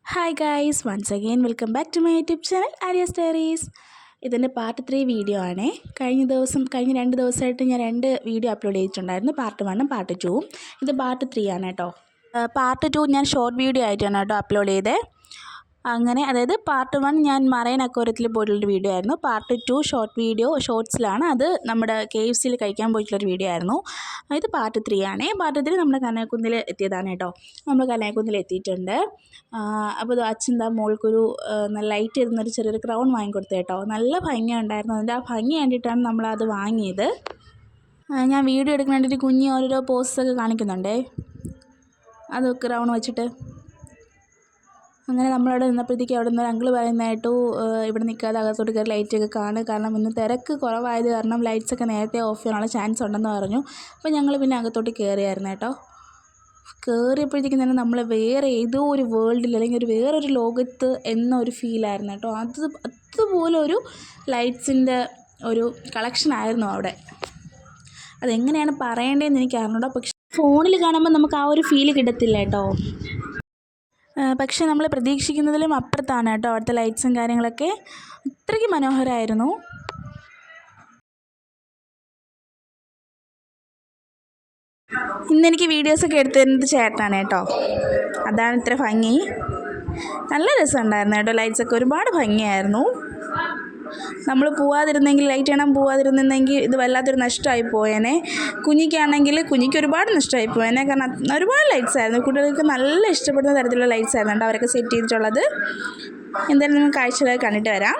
Hi guys, once again welcome back to my YouTube channel Aarya's diaries. ഇതിൻ്റെ part 3 video ആണേ. കഴിഞ്ഞ 2 ദിവസമായിട്ട് ഞാൻ 2 വീഡിയോ അപ്ലോഡ് ചെയ്തിട്ടുണ്ടായിരുന്നു, പാർട്ട് 1ഉം പാർട്ട് 2ഉം. ഇത് പാർട്ട് 3 ആണ് കേട്ടോ. പാർട്ട് 2 ഞാൻ ഷോർട്ട് വീഡിയോ ആയിട്ടാണ് കേട്ടോ അപ്ലോഡ് ചെയ്തത്. അങ്ങനെ അതായത് പാർട്ട് 1 ഞാൻ മറൈൻ അക്വേറിയത്തിൽ പോയിട്ടുള്ളൊരു വീഡിയോ ആയിരുന്നു. പാർട്ട് 2 ഷോർട്സിലാണ്. അത് നമ്മുടെ KFCയിൽ കഴിക്കാൻ പോയിട്ടുള്ളൊരു വീഡിയോ ആയിരുന്നു. ഇത് പാർട്ട് 3 ആണേ. പാർട്ട് 3 നമ്മുടെ കനകക്കുന്നിൽ എത്തിയതാണ് കേട്ടോ. നമ്മൾ കനകക്കുന്നിൽ എത്തിയിട്ടുണ്ട്. അപ്പോൾ അച്ഛൻ മോൾക്കൊരു നല്ല ലൈറ്റ് ഇരുന്നൊരു ചെറിയൊരു ക്രൗൺ വാങ്ങിക്കൊടുത്തു കേട്ടോ. നല്ല ഭംഗിയുണ്ടായിരുന്നു. അതിൻ്റെ ആ ഭംഗി കണ്ടിട്ടാണ് നമ്മളത് വാങ്ങിയത്. ഞാൻ വീഡിയോ എടുക്കാൻ വേണ്ടിയിട്ട് കുഞ്ഞ് ഓരോരോ പോസൊക്കെ കാണിക്കുന്നുണ്ടേ, അത് ക്രൗൺ വെച്ചിട്ട്. അങ്ങനെ നമ്മളവിടെ നിന്നപ്പോഴത്തേക്ക് അവിടെ നിന്ന് അങ്കിൾ പറയുന്നതായിട്ടു ഇവിടെ നിൽക്കാതെ അകത്തോട്ട് കയറി ലൈറ്റൊക്കെ കാണുക, കാരണം ഇന്ന് തിരക്ക് കുറവായത് കാരണം ലൈറ്റ്സൊക്കെ നേരത്തെ ഓഫ് ചെയ്യാനുള്ള ചാൻസ് ഉണ്ടെന്ന് പറഞ്ഞു. അപ്പോൾ ഞങ്ങൾ പിന്നെ അകത്തോട്ട് കയറിയായിരുന്നു കേട്ടോ. കയറിയപ്പോഴത്തേക്കും തന്നെ നമ്മൾ വേറെ ഏതോ ഒരു വേൾഡിൽ അല്ലെങ്കിൽ വേറൊരു ലോകത്ത് എന്നൊരു ഫീലായിരുന്നു കേട്ടോ. അതുപോലെ ഒരു ലൈറ്റ്സിൻ്റെ ഒരു കളക്ഷനായിരുന്നു അവിടെ. അതെങ്ങനെയാണ് പറയേണ്ടതെന്ന് എനിക്ക് അറിഞ്ഞൂടാ, പക്ഷെ ഫോണിൽ കാണുമ്പോൾ നമുക്ക് ആ ഒരു ഫീല് കിട്ടത്തില്ല കേട്ടോ. പക്ഷേ നമ്മൾ പ്രതീക്ഷിക്കുന്നതിലും അപ്പുറത്താണ് കേട്ടോ അവിടുത്തെ ലൈറ്റ്സും കാര്യങ്ങളൊക്കെ. അത്രയ്ക്ക് മനോഹരമായിരുന്നു. ഇന്നെനിക്ക് വീഡിയോസൊക്കെ എടുത്തു തരുന്നത് ചേട്ടനാണ് കേട്ടോ. അതാണ് ഇത്ര ഭംഗി. നല്ല രസമുണ്ടായിരുന്നു കേട്ടോ. ലൈറ്റ്സൊക്കെ ഒരുപാട് ഭംഗിയായിരുന്നു. നമ്മൾ ലൈറ്റ് കാണാൻ പോവാതിരുന്നെങ്കിൽ ഇത് വല്ലാത്തൊരു നഷ്ടമായി പോയേനെ. കുഞ്ഞിക്ക് ഒരുപാട് നഷ്ടമായി പോയേനെ, കാരണം ഒരുപാട് ലൈറ്റ്സ് ആയിരുന്നു. കുട്ടികൾക്ക് നല്ല ഇഷ്ടപ്പെടുന്ന തരത്തിലുള്ള ലൈറ്റ്സ് ആയിരുന്നു കേട്ടോ അവരൊക്കെ സെറ്റ് ചെയ്തിട്ടുള്ളത്. എന്തായാലും നമുക്ക് കാഴ്ചകളൊക്കെ കണ്ടിട്ട് വരാം.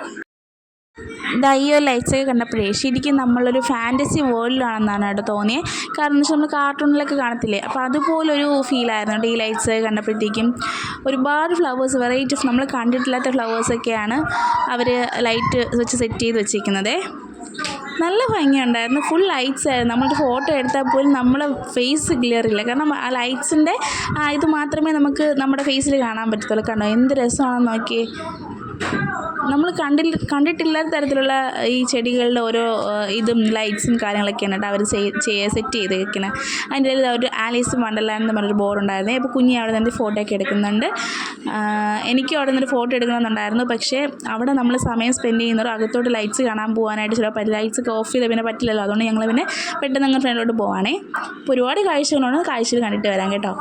ഈ ഒരു ലൈറ്റ്സൊക്കെ കണ്ടപ്പോഴേ ശരിക്കും നമ്മളൊരു ഫാൻറ്റസി വേൾഡിലാണെന്നാണ് കേട്ടോ തോന്നിയത്. കാരണം എന്ന് വെച്ചാൽ നമ്മൾ കാർട്ടൂണിലൊക്കെ കാണത്തില്ലേ, അപ്പോൾ അതുപോലൊരു ഫീലായിരുന്നു കേട്ടോ ഈ ലൈറ്റ്സൊക്കെ കണ്ടപ്പോഴത്തേക്കും. ഒരുപാട് ഫ്ലവേഴ്സ്, വെറൈറ്റി നമ്മൾ കണ്ടിട്ടില്ലാത്ത ഫ്ലവേഴ്സൊക്കെയാണ് അവർ ലൈറ്റ് വെച്ച് സെറ്റ് ചെയ്ത് വെച്ചിരിക്കുന്നത്. നല്ല ഭംഗിയുണ്ടായിരുന്നു. ഫുൾ ലൈറ്റ്സ് ആയിരുന്നു. നമ്മളൊരു ഫോട്ടോ എടുത്താൽ പോലും നമ്മളെ ഫേസ് ക്ലിയർ ഇല്ല, കാരണം ആ ലൈറ്റ്സിൻ്റെ ഇത് മാത്രമേ നമുക്ക് നമ്മുടെ ഫേസിൽ കാണാൻ പറ്റത്തുള്ളൂ. കണ്ടോ എന്ത് രസമാണെന്ന് നോക്കി. നമ്മൾ കണ്ടിട്ടില്ലാത്ത തരത്തിലുള്ള ഈ ചെടികളുടെ ഓരോ ഇതും ലൈറ്റ്സും കാര്യങ്ങളൊക്കെയാണ് കേട്ടോ അവർ സെറ്റ് ചെയ്ത് വെക്കുന്നത്. അതിൻ്റെ ഇടയിൽ ഒരു ആലീസ് വണ്ടർലാൻഡ് എന്ന് പറഞ്ഞൊരു ബോർഡ് ഉണ്ടായിരുന്നു. അപ്പോൾ കുഞ്ഞി അവിടെ നിന്ന് ഫോട്ടോ ഒക്കെ എടുക്കുന്നുണ്ട്. എനിക്കും അവിടെ നിന്നൊരു ഫോട്ടോ എടുക്കണമെന്നുണ്ടായിരുന്നു, പക്ഷേ അവിടെ നമ്മൾ സമയം സ്പെൻഡ് ചെയ്യുന്നവർ അകത്തോട്ട് ലൈറ്റ്സ് കാണാൻ പോകാനായിട്ട് ചിലപ്പോൾ ലൈറ്റ്സ് ഒക്കെ ഓഫ് ചെയ്ത് പിന്നെ പറ്റില്ലല്ലോ. അതുകൊണ്ട് ഞങ്ങൾ പിന്നെ പെട്ടെന്ന് അങ്ങ് ഫ്രണ്ടിലോട്ട് പോവാണേ. അപ്പോൾ ഒരുപാട് കാഴ്ചകളുണ്ട്, കാഴ്ചകൾ കണ്ടിട്ട് വരാം കേട്ടോ.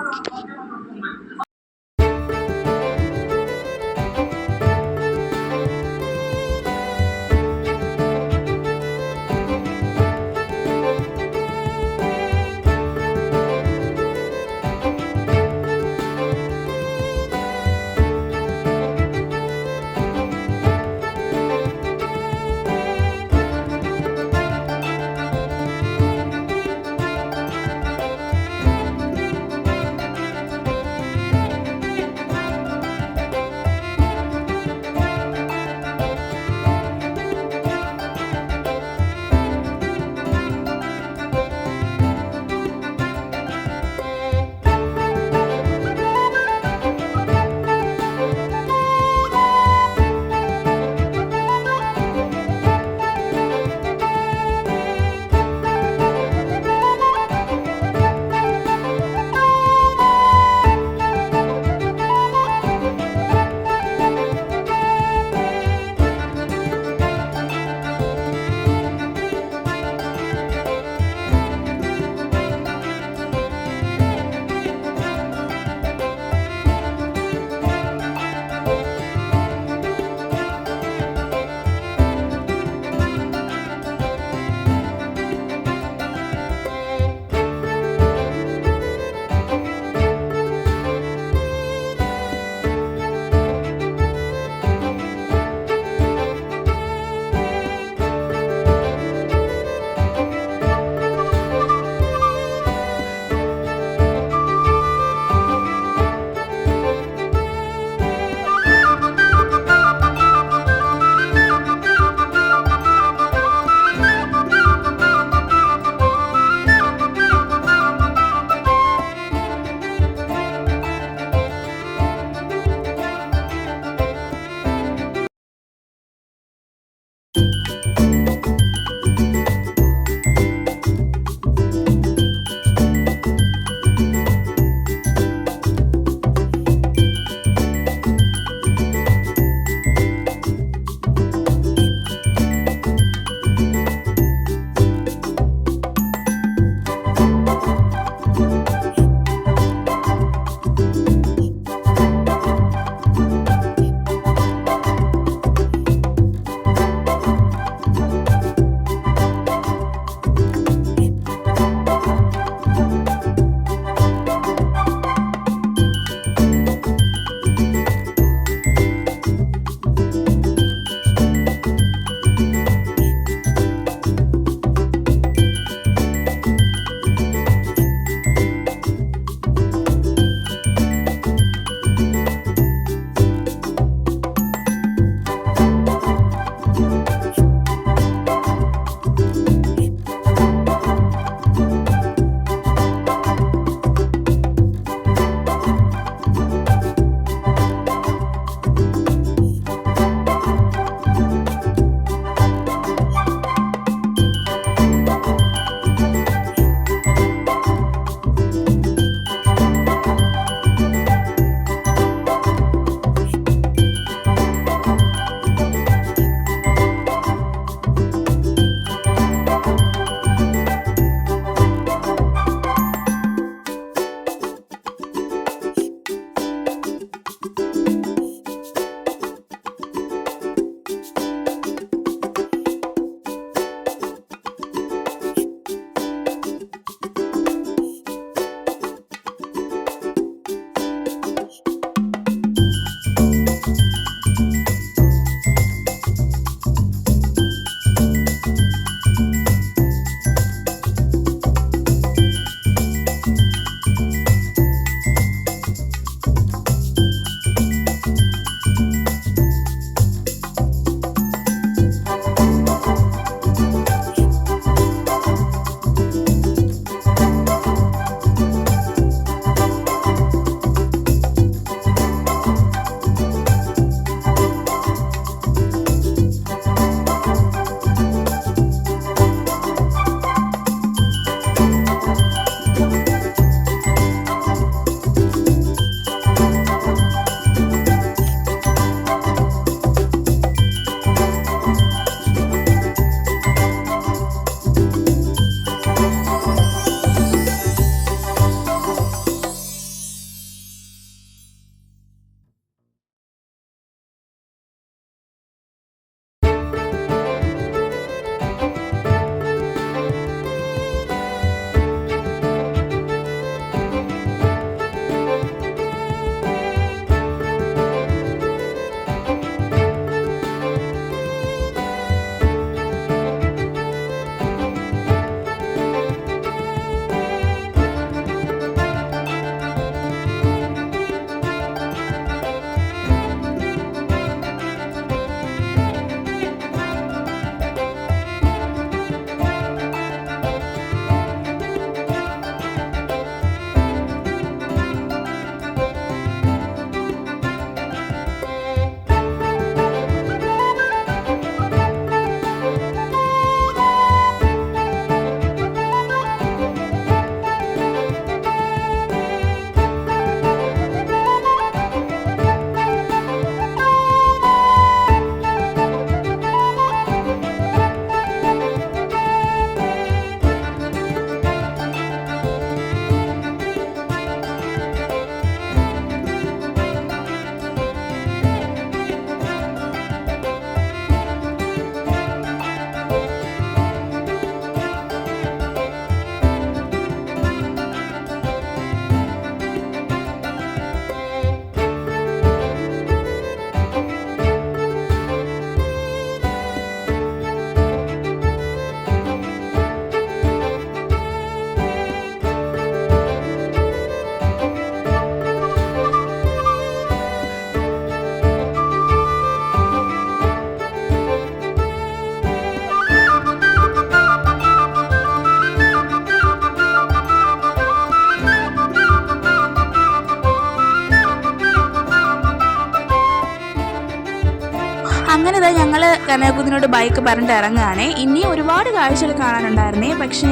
അങ്ങനെ ഇതാ ഞങ്ങൾ കനകക്കുന്നിനോട് ബൈക്ക് പറഞ്ഞിട്ട് ഇറങ്ങുകയാണേ. ഇനിയും ഒരുപാട് കാഴ്ചകൾ കാണാനുണ്ടായിരുന്നേ. പക്ഷേ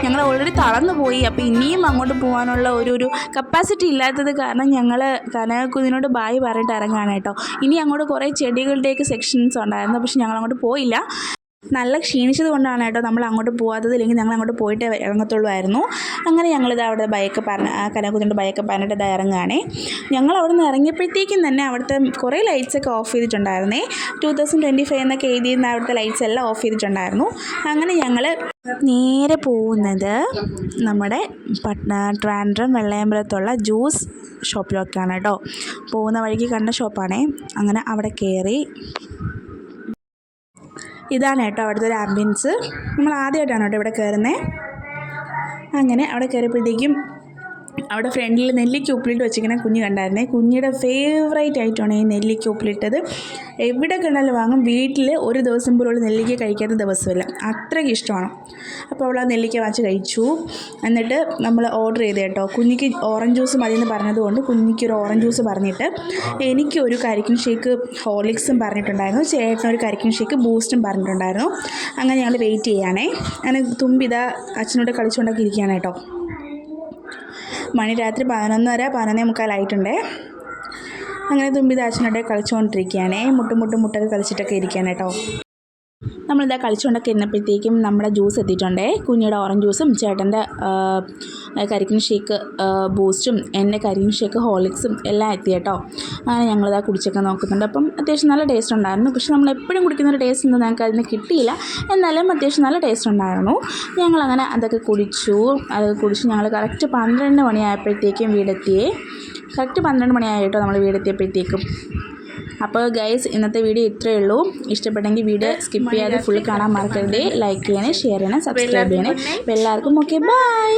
ഞങ്ങൾ ഓൾറെഡി തളർന്നു പോയി. അപ്പോൾ ഇനിയും അങ്ങോട്ട് പോകാനുള്ള ഒരു കപ്പാസിറ്റി ഇല്ലാത്തത് കാരണം ഞങ്ങൾ കനകക്കുന്നിനോട് ബായ് പറഞ്ഞിട്ട് ഇറങ്ങുകയാണ് കേട്ടോ. ഇനി അങ്ങോട്ട് കുറേ ചെടികളുടെയൊക്കെ സെക്ഷൻസ് ഉണ്ടായിരുന്നു. പക്ഷെ ഞങ്ങൾ അങ്ങോട്ട് പോയില്ല. നല്ല ക്ഷീണിച്ചത് കൊണ്ടാണ് കേട്ടോ നമ്മൾ അങ്ങോട്ട് പോകാത്തത്. ഇല്ലെങ്കിൽ ഞങ്ങൾ അങ്ങോട്ട് പോയിട്ടേ ഇറങ്ങത്തുള്ളൂ. അങ്ങനെ ഞങ്ങളിത് അവിടെ കനകക്കുന്നിൻ്റെ ബൈക്ക് പറഞ്ഞിട്ട് ഇതാ ഇറങ്ങുകയാണേ. ഞങ്ങൾ അവിടെ നിന്ന് ഇറങ്ങിയപ്പോഴത്തേക്കും തന്നെ അവിടുത്തെ കുറേ ലൈറ്റ്സൊക്കെ ഓഫ് ചെയ്തിട്ടുണ്ടായിരുന്നേ. 2025 എന്നൊക്കെ എഴുതിയിരുന്ന അവിടുത്തെ ലൈറ്റ്സ് എല്ലാം ഓഫ് ചെയ്തിട്ടുണ്ടായിരുന്നു. അങ്ങനെ ഞങ്ങൾ നേരെ പോകുന്നത് നമ്മുടെ ട്രിവാൻഡ്രം വെള്ളയമ്പലത്തുള്ള ജ്യൂസ് ഷോപ്പിലൊക്കെയാണ് കേട്ടോ. പോകുന്ന വഴിക്ക് കണ്ട ഷോപ്പാണേ. അങ്ങനെ അവിടെ കയറി. ഇതാണ് കേട്ടോ അവിടുത്തെ ഒരു ആംബിയൻസ്. നമ്മൾ ആദ്യമായിട്ടാണ് കേട്ടോ ഇവിടെ കയറുന്നത്. അങ്ങനെ അവിടെ കയറിയപ്പോഴത്തേക്കും അവിടെ ഫ്രണ്ടിൽ നെല്ലിക്ക ഉപ്പിലിട്ട് വെച്ചിരിക്കുന്ന കുഞ്ഞ് കണ്ടായിരുന്നേ. കുഞ്ഞിയുടെ ഫേവറേറ്റ് ആയിട്ടാണ് ഈ നെല്ലിക്ക ഉപ്പിലിട്ടത്. എവിടെ കണ്ടാലും വാങ്ങും. വീട്ടിൽ ഒരു ദിവസം പോലും നെല്ലിക്ക കഴിക്കാത്ത ദിവസമില്ല, അത്രയ്ക്ക് ഇഷ്ടമാണ്. അപ്പോൾ അവൾ ആ നെല്ലിക്ക വാങ്ങിച്ച് കഴിച്ചു. എന്നിട്ട് നമ്മൾ ഓർഡർ ചെയ്ത് കേട്ടോ. കുഞ്ഞിക്ക് ഓറഞ്ച് ജ്യൂസ് മതിയെന്ന് പറഞ്ഞതുകൊണ്ട് കുഞ്ഞിക്കൊരു ഓറഞ്ച് ജ്യൂസ് പറഞ്ഞിട്ട് എനിക്കൊരു കരിക്കിൻ ഷേക്ക് ഹോർലിക്സും പറഞ്ഞിട്ടുണ്ടായിരുന്നു. ചേട്ടനൊരു കരിക്കിൻ ഷേക്ക് ബൂസ്റ്റും പറഞ്ഞിട്ടുണ്ടായിരുന്നു. അങ്ങനെ ഞങ്ങൾ വെയിറ്റ് ചെയ്യുകയാണേ. അങ്ങനെ തുമ്പിത അച്ഛനോട് കളിച്ചുകൊണ്ടൊക്കെ ഇരിക്കുകയാണ് കേട്ടോ. മണി രാത്രി 11:45 അങ്ങനെ തുമ്പി ദാച്ചനോടെ കളിച്ചുകൊണ്ടിരിക്കുകയാണേ. മുട്ടൊക്കെ കളിച്ചിട്ടൊക്കെ ഇരിക്കുകയാണ് കേട്ടോ. നമ്മളിതാ കളിച്ചുകൊണ്ടൊക്കെ ഇരുന്നപ്പോഴത്തേക്കും നമ്മുടെ ജ്യൂസ് എത്തിയിട്ടുണ്ടേ. കുഞ്ഞിയുടെ ഓറഞ്ച് ജ്യൂസും ചേട്ടൻ്റെ കരിക്കിൻ ഷേക്ക് ബൂസ്റ്റും എൻ്റെ കരിക്കിൻ ഷേക്ക് ഹോർലിക്സും എല്ലാം എത്തി കേട്ടോ. അങ്ങനെ ഞങ്ങളിതാ കുടിച്ചൊക്കെ നോക്കുന്നുണ്ട്. അപ്പം അത്യാവശ്യം നല്ല ടേസ്റ്റ് ഉണ്ടായിരുന്നു. പക്ഷെ നമ്മൾ എപ്പോഴും കുടിക്കുന്നൊരു ടേസ്റ്റ് ഒന്നും ഞങ്ങൾക്ക് അതിന് കിട്ടിയില്ല. എന്നാലും അത്യാവശ്യം നല്ല ടേസ്റ്റ് ഉണ്ടായിരുന്നു. ഞങ്ങളങ്ങനെ അതൊക്കെ കുടിച്ചു ഞങ്ങൾ കറക്റ്റ് 12 മണിയായപ്പോഴത്തേക്കും വീടെത്തിയേ. കറക്റ്റ് 12 മണിയായി കേട്ടോ നമ്മൾ വീടെത്തിയപ്പോഴത്തേക്കും. അപ്പോൾ ഗൈസ്, ഇന്നത്തെ വീഡിയോ ഇത്രയേ ഉള്ളൂ. ഇഷ്ടപ്പെട്ടെങ്കിൽ വീഡിയോ സ്കിപ്പ് ചെയ്യാതെ ഫുൾ കാണാൻ മറക്കരുത്. ലൈക്ക് ചെയ്യണേ, ഷെയർ ചെയ്യണേ, സബ്സ്ക്രൈബ് ചെയ്യണേ. അപ്പോൾ എല്ലാവർക്കും ഓക്കെ, ബൈ.